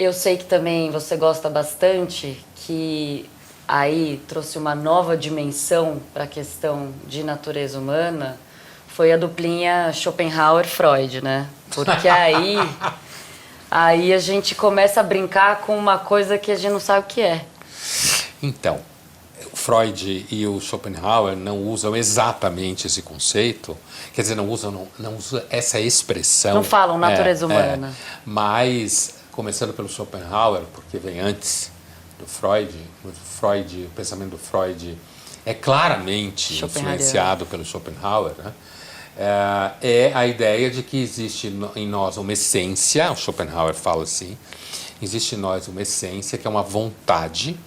Eu sei que também você gosta bastante, que aí trouxe uma nova dimensão para a questão de natureza humana, foi a duplinha Schopenhauer-Freud, né? Porque aí a gente começa a brincar com uma coisa que a gente não sabe o que é. Então, o Freud e o Schopenhauer não usam exatamente esse conceito, quer dizer, não usam essa expressão. Não falam natureza humana. Mas, começando pelo Schopenhauer, porque vem antes do Freud, o pensamento do Freud é claramente influenciado pelo Schopenhauer, né? É a ideia de que existe em nós uma essência, o Schopenhauer fala assim, existe em nós uma essência que é uma vontade,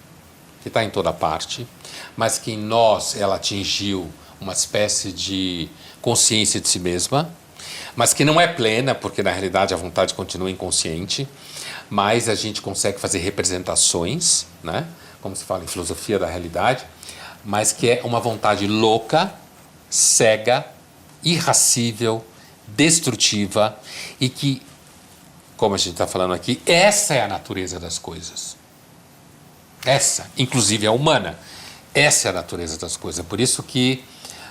que está em toda parte, mas que em nós ela atingiu uma espécie de consciência de si mesma, mas que não é plena, porque na realidade a vontade continua inconsciente, mas a gente consegue fazer representações, né? Como se fala em filosofia da realidade, mas que é uma vontade louca, cega, irracível, destrutiva e que, como a gente está falando aqui, essa é a natureza das coisas. Essa, inclusive a humana, essa é a natureza das coisas. Por isso que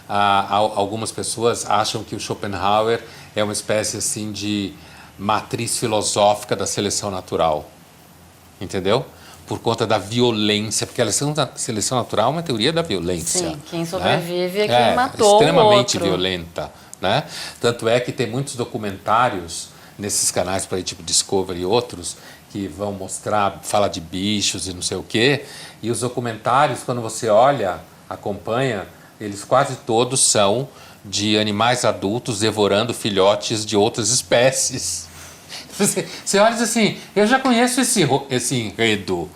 algumas pessoas acham que o Schopenhauer é uma espécie assim de matriz filosófica da seleção natural, entendeu? Por conta da violência, porque a seleção natural é uma teoria da violência. Sim, quem sobrevive né? é quem matou extremamente o outro. violenta, né? Tanto é que tem muitos documentários nesses canais para tipo Discovery e outros que vão mostrar, fala de bichos e não sei o quê, e os documentários, quando você olha, acompanha, eles quase todos são de animais adultos devorando filhotes de outras espécies. Você olha e diz assim, eu já conheço esse enredo.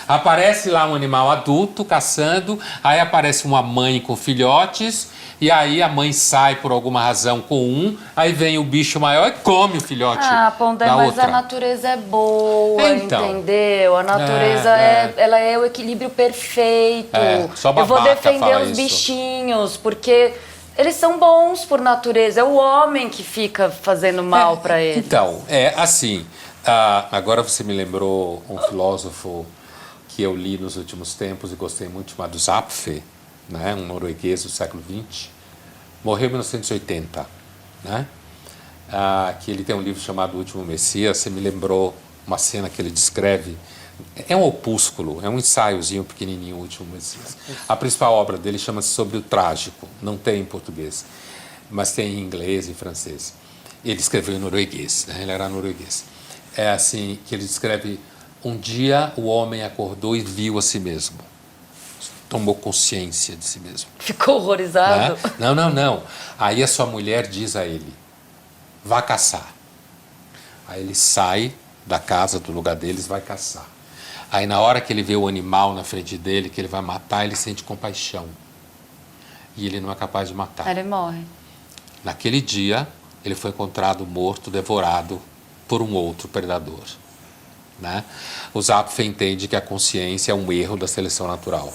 Aparece lá um animal adulto caçando, aí aparece uma mãe com filhotes, e aí a mãe sai por alguma razão com um, aí vem o bicho maior e come o filhote Pondé, da mas outra. a natureza é boa, Então, entendeu? A natureza ela é o equilíbrio perfeito. Só eu vou babaca defender fala os isso. bichinhos, porque eles são bons por natureza. É o homem que fica fazendo mal para eles. Então, é assim, agora você me lembrou um filósofo que eu li nos últimos tempos e gostei muito, chamado Zapffe, né, um norueguês do século XX, morreu em 1980, né? Que ele tem um livro chamado O Último Messias. Você me lembrou uma cena que ele descreve, é um opúsculo, é um ensaiozinho pequenininho, O Último Messias. A principal obra dele chama-se Sobre o Trágico, não tem em português, mas tem em inglês e francês. Ele escreveu em norueguês, né? Ele era norueguês. É assim que ele descreve: um dia o homem acordou e viu a si mesmo. Tomou consciência de si mesmo. Ficou horrorizado? Né? Não. Aí a sua mulher diz a ele, vá caçar. Aí ele sai da casa, do lugar deles, vai caçar. Aí na hora que ele vê o animal na frente dele, que ele vai matar, ele sente compaixão. E ele não é capaz de matar. Ele morre. Naquele dia, ele foi encontrado morto, devorado por um outro predador. Né? O Zapffe entende que a consciência é um erro da seleção natural.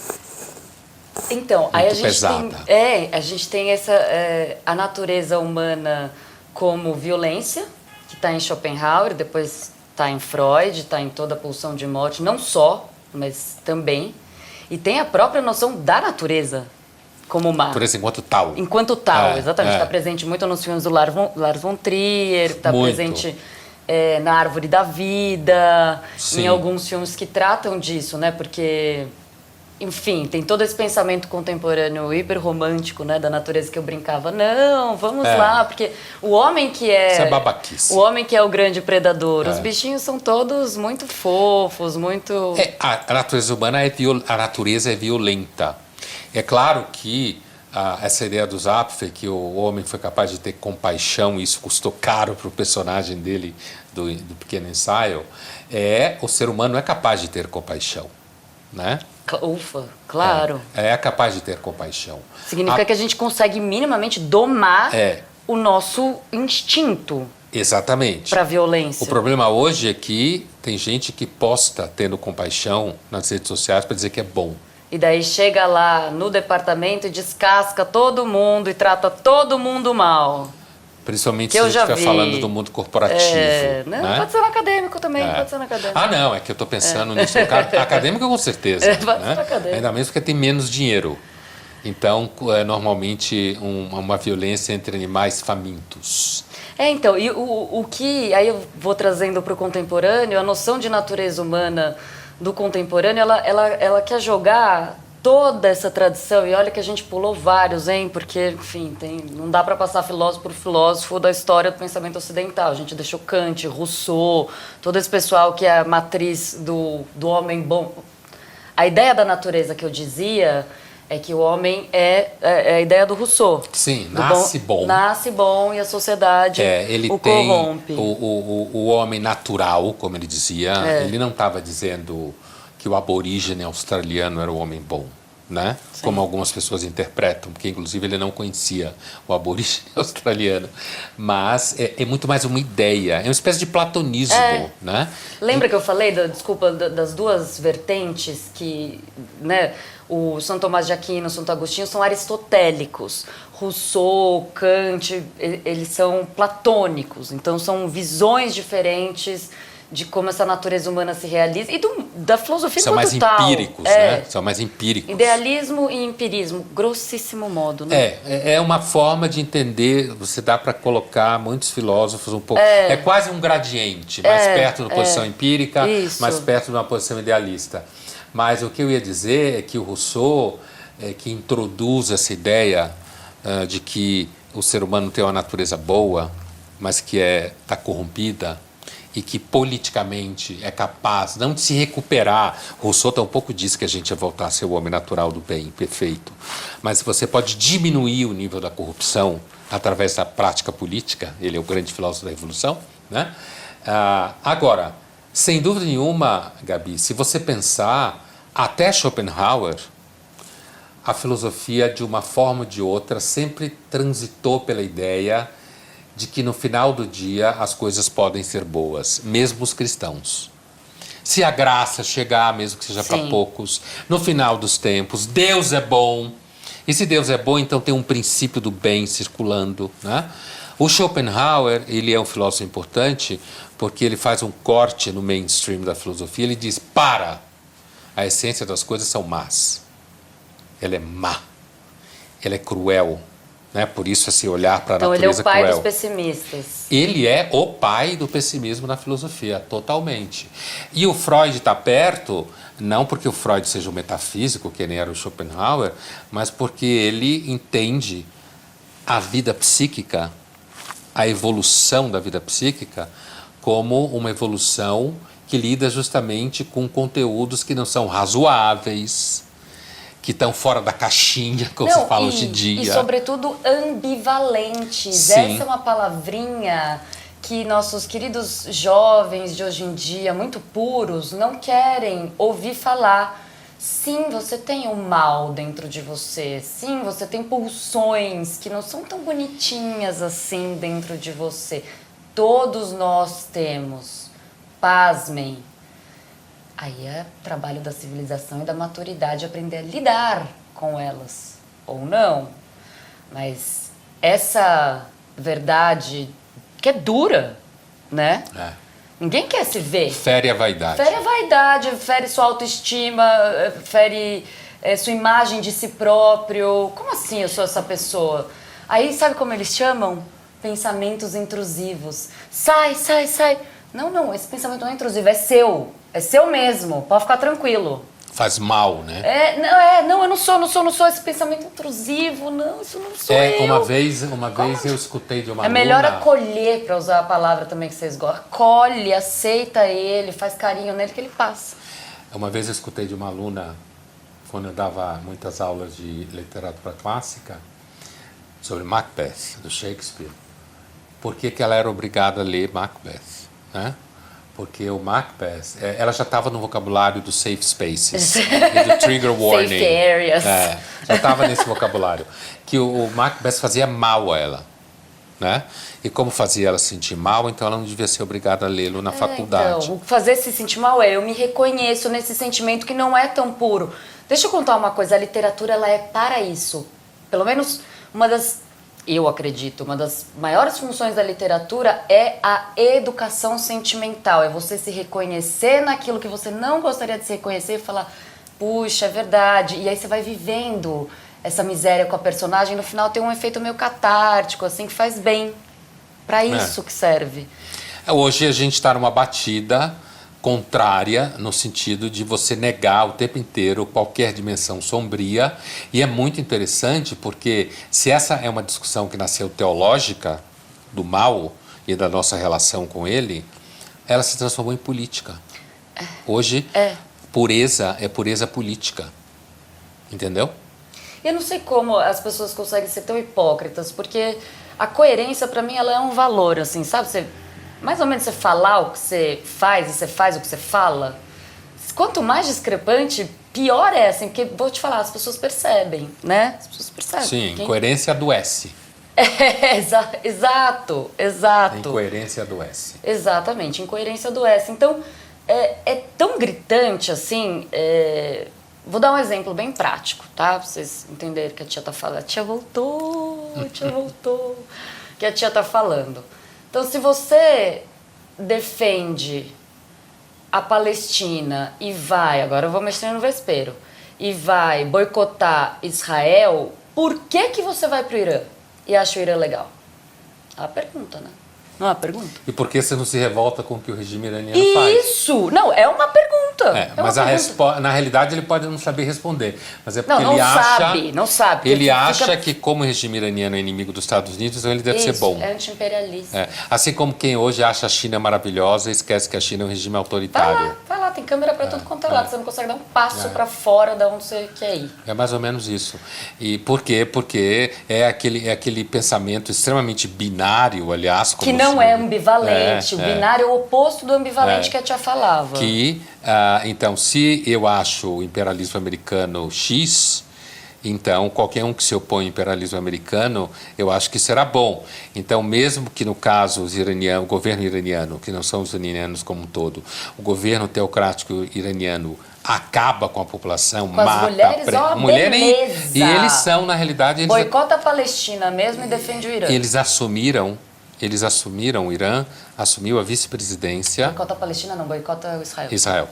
Então, muito aí a gente pesada. a gente tem a natureza humana como violência, que está em Schopenhauer, depois está em Freud, está em toda a pulsão de morte, não só, mas também. E tem a própria noção da natureza como má. Natureza enquanto tal. Enquanto tal, exatamente. Está presente muito nos filmes do Lars von Trier, está presente na Árvore da Vida, Sim. em alguns filmes que tratam disso, né? Porque, enfim, tem todo esse pensamento contemporâneo hiperromântico, né, da natureza, que eu brincava, não, vamos lá, porque o homem que Isso é babaquice. o homem que é o grande predador, os bichinhos são todos muito fofos, muito... A natureza humana a natureza é violenta. É claro que essa ideia do Zapffe, que o homem foi capaz de ter compaixão, e isso custou caro para o personagem dele do pequeno ensaio, o ser humano é capaz de ter compaixão, né? Ufa, claro. É capaz de ter compaixão. Significa que a gente consegue minimamente domar o nosso instinto. Exatamente. Para violência. O problema hoje é que tem gente que posta tendo compaixão nas redes sociais para dizer que é bom. E daí chega lá no departamento e descasca todo mundo e trata todo mundo mal. Principalmente que se a eu gente já estiver vi. falando do mundo corporativo. Não, né? pode ser no acadêmico também, pode ser no acadêmico. Ah, não, é que eu estou pensando nisso. Acadêmico com certeza. Pode né? ser acadêmico. Ainda mesmo porque tem menos dinheiro. Então, é normalmente uma violência entre animais famintos. Então, e o que... Aí eu vou trazendo para o contemporâneo, a noção de natureza humana do contemporâneo, ela quer jogar toda essa tradição, e olha que a gente pulou vários, hein? Porque, enfim, não dá para passar filósofo por filósofo da história do pensamento ocidental. A gente deixou Kant, Rousseau, todo esse pessoal que é a matriz do homem bom. A ideia da natureza que eu dizia é que o homem é a ideia do Rousseau. Sim, nasce bom. Nasce bom e a sociedade ele o tem corrompe. O homem natural, como ele dizia, ele não estava dizendo que o aborígene australiano era o homem bom, né? Sim. Como algumas pessoas interpretam, porque inclusive ele não conhecia o aborígene australiano. Mas é muito mais uma ideia, é uma espécie de platonismo, né? Lembra que eu falei, das duas vertentes que, né, o São Tomás de Aquino, o Santo Agostinho são aristotélicos. Rousseau, Kant, eles são platônicos. Então são visões diferentes de como essa natureza humana se realiza e da filosofia são mais total. empíricos, né? São mais empíricos. Idealismo e empirismo, grossíssimo modo, né? É uma forma de entender, você dá para colocar muitos filósofos um pouco... É quase um gradiente, mais perto de uma posição empírica, mais perto de uma posição idealista. Mas o que eu ia dizer é que o Rousseau, que introduz essa ideia de que o ser humano tem uma natureza boa, mas que está corrompida, e que politicamente é capaz não de se recuperar. Rousseau tampouco disse que a gente ia voltar a ser o homem natural do bem, perfeito. Mas você pode diminuir o nível da corrupção através da prática política. Ele é o grande filósofo da Revolução, né? Agora, sem dúvida nenhuma, Gabi, se você pensar, até Schopenhauer, a filosofia, de uma forma ou de outra, sempre transitou pela ideia de que no final do dia as coisas podem ser boas, mesmo os cristãos. Se a graça chegar, mesmo que seja para poucos, no final dos tempos, Deus é bom. E se Deus é bom, então tem um princípio do bem circulando, né? O Schopenhauer, ele é um filósofo importante porque ele faz um corte no mainstream da filosofia. Ele diz, a essência das coisas são más. Ela é má. Ela é cruel. Né? Por isso, esse olhar para a natureza cruel. Então, ele é o pai dos pessimistas. Ele é o pai do pessimismo na filosofia, totalmente. E o Freud está perto, não porque o Freud seja um metafísico, que nem era o Schopenhauer, mas porque ele entende a vida psíquica, a evolução da vida psíquica, como uma evolução que lida justamente com conteúdos que não são razoáveis, que estão fora da caixinha, como se fala hoje em dia. E, sobretudo, ambivalentes. Sim. Essa é uma palavrinha que nossos queridos jovens de hoje em dia, muito puros, não querem ouvir falar. Sim, você tem o mal dentro de você. Sim, você tem pulsões que não são tão bonitinhas assim dentro de você. Todos nós temos. Pasmem. Aí é trabalho da civilização e da maturidade aprender a lidar com elas, ou não. Mas essa verdade que é dura, né? Ninguém quer se ver. Fere a vaidade. Fere a vaidade, fere sua autoestima, fere sua imagem de si próprio. Como assim eu sou essa pessoa? Aí sabe como eles chamam? Pensamentos intrusivos. Sai, sai, sai. Não, esse pensamento não é intrusivo, é seu. É seu mesmo, pode ficar tranquilo. Faz mal, né? Não, eu não sou esse pensamento intrusivo, não, isso não sou eu. Uma vez eu escutei de uma aluna... É melhor acolher, para usar a palavra também que vocês gostam. Acolhe, aceita ele, faz carinho nele que ele passa. Uma vez eu escutei de uma aluna, quando eu dava muitas aulas de literatura clássica, sobre Macbeth, do Shakespeare, por que ela era obrigada a ler Macbeth, né? Porque o Macbeth, ela já estava no vocabulário dos safe spaces e do trigger warning. Safe areas. Já estava nesse vocabulário. Que o Macbeth fazia mal a ela, né? E como fazia ela se sentir mal, então ela não devia ser obrigada a lê-lo na faculdade. Então, fazer se sentir mal eu me reconheço nesse sentimento que não é tão puro. Deixa eu contar uma coisa, a literatura ela é para isso. Pelo menos uma das eu acredito, uma das maiores funções da literatura é a educação sentimental. É você se reconhecer naquilo que você não gostaria de se reconhecer e falar, puxa, é verdade. E aí você vai vivendo essa miséria com a personagem. No final tem um efeito meio catártico, assim, que faz bem. Para isso que serve. Hoje a gente está numa batida contrária, no sentido de você negar o tempo inteiro qualquer dimensão sombria, e é muito interessante porque se essa é uma discussão que nasceu teológica do mal e da nossa relação com ele, ela se transformou em política. Hoje, pureza é pureza política, entendeu? Eu não sei como as pessoas conseguem ser tão hipócritas, porque a coerência, para mim, ela é um valor, assim, sabe? Você, mais ou menos você falar o que você faz e você faz o que você fala. Quanto mais discrepante, pior é, assim, porque, vou te falar, as pessoas percebem, né? As pessoas percebem. Sim, incoerência adoece. Exato. Incoerência adoece. Exatamente, incoerência adoece. Então, é tão gritante, assim... Vou dar um exemplo bem prático, tá? Pra vocês entenderem que a tia tá falando. A tia voltou. Que a tia tá falando. Então, se você defende a Palestina e vai, agora eu vou mexer no vespeiro, e vai boicotar Israel, por que você vai pro Irã e acha o Irã legal? É uma pergunta, né? Não é uma pergunta? E por que você não se revolta com o que o regime iraniano faz? Isso! Não, é uma pergunta. Mas na realidade ele pode não saber responder. Mas é porque não sabe. Ele acha que como o regime iraniano é inimigo dos Estados Unidos, então ele deve ser bom. É anti-imperialista. Assim como quem hoje acha a China maravilhosa e esquece que a China é um regime autoritário. Vai lá, tem câmera para tudo quanto é lado. Você não consegue dar um passo para fora de onde você quer ir. É mais ou menos isso. E por quê? Porque é aquele pensamento extremamente binário, aliás. Que não é ambivalente. O binário é o oposto do ambivalente que a tia falava. Então, se eu acho o imperialismo americano X, então qualquer um que se opõe ao imperialismo americano, eu acho que será bom. Então, mesmo que no caso o governo iraniano, que não são os iranianos como um todo, o governo teocrático iraniano acaba com a população, com mata... as mulheres, e eles são, na realidade... Boicota a Palestina mesmo e defende o Irã. Eles assumiram, o Irã assumiu a vice-presidência... Boicota a Palestina não, boicota o Israel.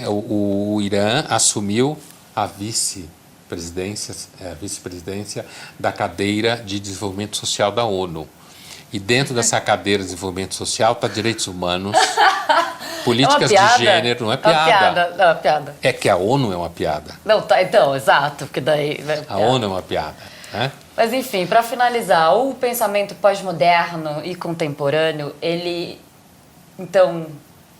O Irã assumiu a vice-presidência da cadeira de desenvolvimento social da ONU. E dentro dessa cadeira de desenvolvimento social está direitos humanos, políticas de gênero, não é piada. Não é piada. É que a ONU é uma piada. Não, tá, então, exato, porque daí... A ONU é uma piada, né? Mas, enfim, para finalizar, o pensamento pós-moderno e contemporâneo, ele, então,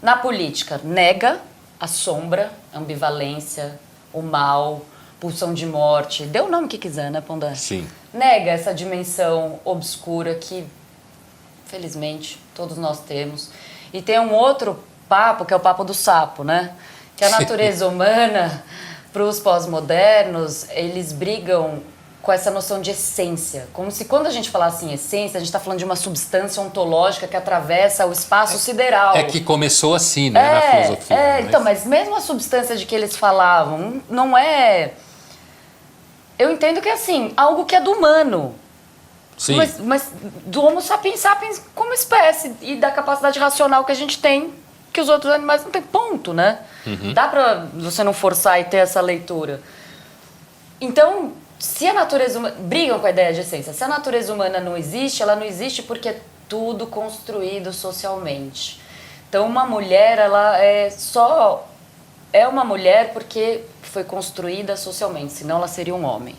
na política, nega, assombra, ambivalência, o mal, pulsão de morte, dê o nome que quiser, né, Pondé? Sim. Nega essa dimensão obscura que, felizmente, todos nós temos. E tem um outro papo, que é o papo do sapo, né? Que a natureza humana, para os pós-modernos, eles brigam com essa noção de essência. Como se quando a gente falasse em essência, a gente está falando de uma substância ontológica que atravessa o espaço sideral. É que começou assim, né, na filosofia. Então, mas mesmo a substância de que eles falavam não é... Eu entendo que é assim, algo que é do humano. Sim. Mas do Homo sapiens sapiens como espécie e da capacidade racional que a gente tem, que os outros animais não têm, ponto, né? Uhum. Dá pra você não forçar e ter essa leitura. Então, se a natureza humana... Brigam com a ideia de essência. Se a natureza humana não existe, ela não existe porque é tudo construído socialmente. Então, uma mulher, ela é uma mulher porque foi construída socialmente, senão ela seria um homem.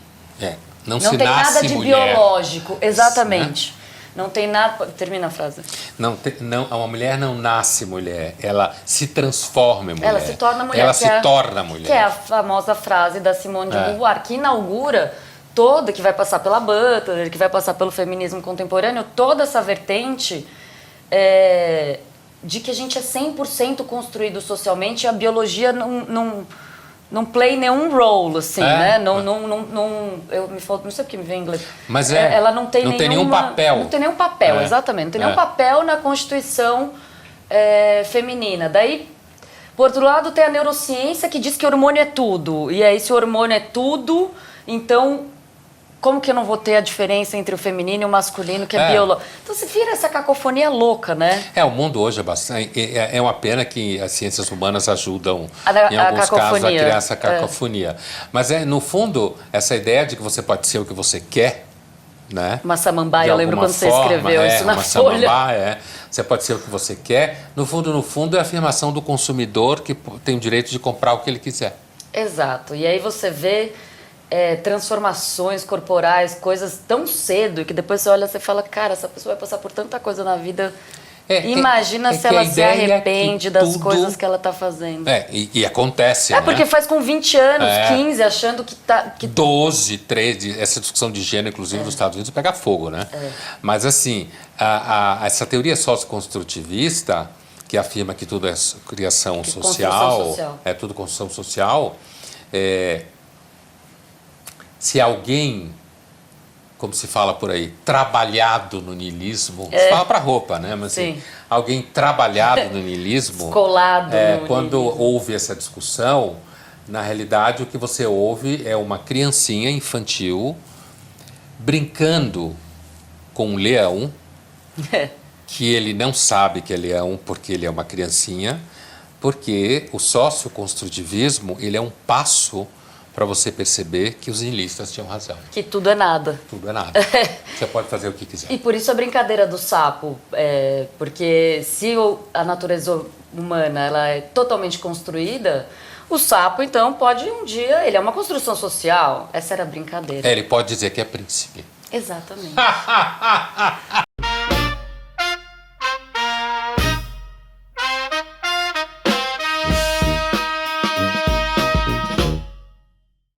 Não tem nada de mulher. Biológico, exatamente. Né? Não tem nada... Termina a frase. Uma mulher não nasce mulher, ela se transforma em mulher. Ela se torna mulher. Ela se torna mulher. Que é a famosa frase da Simone de Beauvoir, que inaugura toda, que vai passar pela Butler, que vai passar pelo feminismo contemporâneo, toda essa vertente de que a gente é 100% construído socialmente e a biologia não play nenhum role, assim, né? Não sei porque me vem em inglês. Mas ela não tem nenhum papel. Não tem nenhum papel, exatamente. Não tem nenhum papel na Constituição feminina. Daí, por outro lado, tem a neurociência que diz que hormônio é tudo. E aí, se o hormônio é tudo, então como que eu não vou ter a diferença entre o feminino e o masculino, que é biológico? Então se vira essa cacofonia louca, né? O mundo hoje é bastante... É uma pena que as ciências humanas ajudam, em A alguns casos, a criar essa cacofonia. cacofonia. Mas, no fundo, essa ideia de que você pode ser o que você quer, né? Uma samambaia, De eu lembro alguma quando você forma, escreveu isso na uma Folha. samambaia, você pode ser o que você quer. No fundo, é a afirmação do consumidor que tem o direito de comprar o que ele quiser. Exato. E aí você vê transformações corporais, coisas tão cedo, que depois você olha e fala, cara, essa pessoa vai passar por tanta coisa na vida. Imagina se ela se arrepende das coisas que ela está fazendo. E acontece, né? Porque faz com 20 anos, 15, achando que tá... 12, 13, essa discussão de gênero, inclusive, nos Estados Unidos, pega fogo, né? Mas, assim, essa teoria socioconstrutivista, que afirma que tudo é criação social, é tudo construção social, se alguém, como se fala por aí, trabalhado no niilismo, se fala para roupa, né? Mas assim, alguém trabalhado no niilismo, colado no quando niilismo. houve essa discussão, na realidade o que você ouve é uma criancinha infantil brincando com um leão, que ele não sabe que é leão porque ele é uma criancinha, porque o socioconstrutivismo, ele é um passo para você perceber que os niilistas tinham razão. Que tudo é nada. Tudo é nada. Você pode fazer o que quiser. E por isso a brincadeira do sapo, porque se a natureza humana ela é totalmente construída, o sapo, então, pode um dia... Ele é uma construção social. Essa era a brincadeira. Ele pode dizer que é príncipe. Exatamente.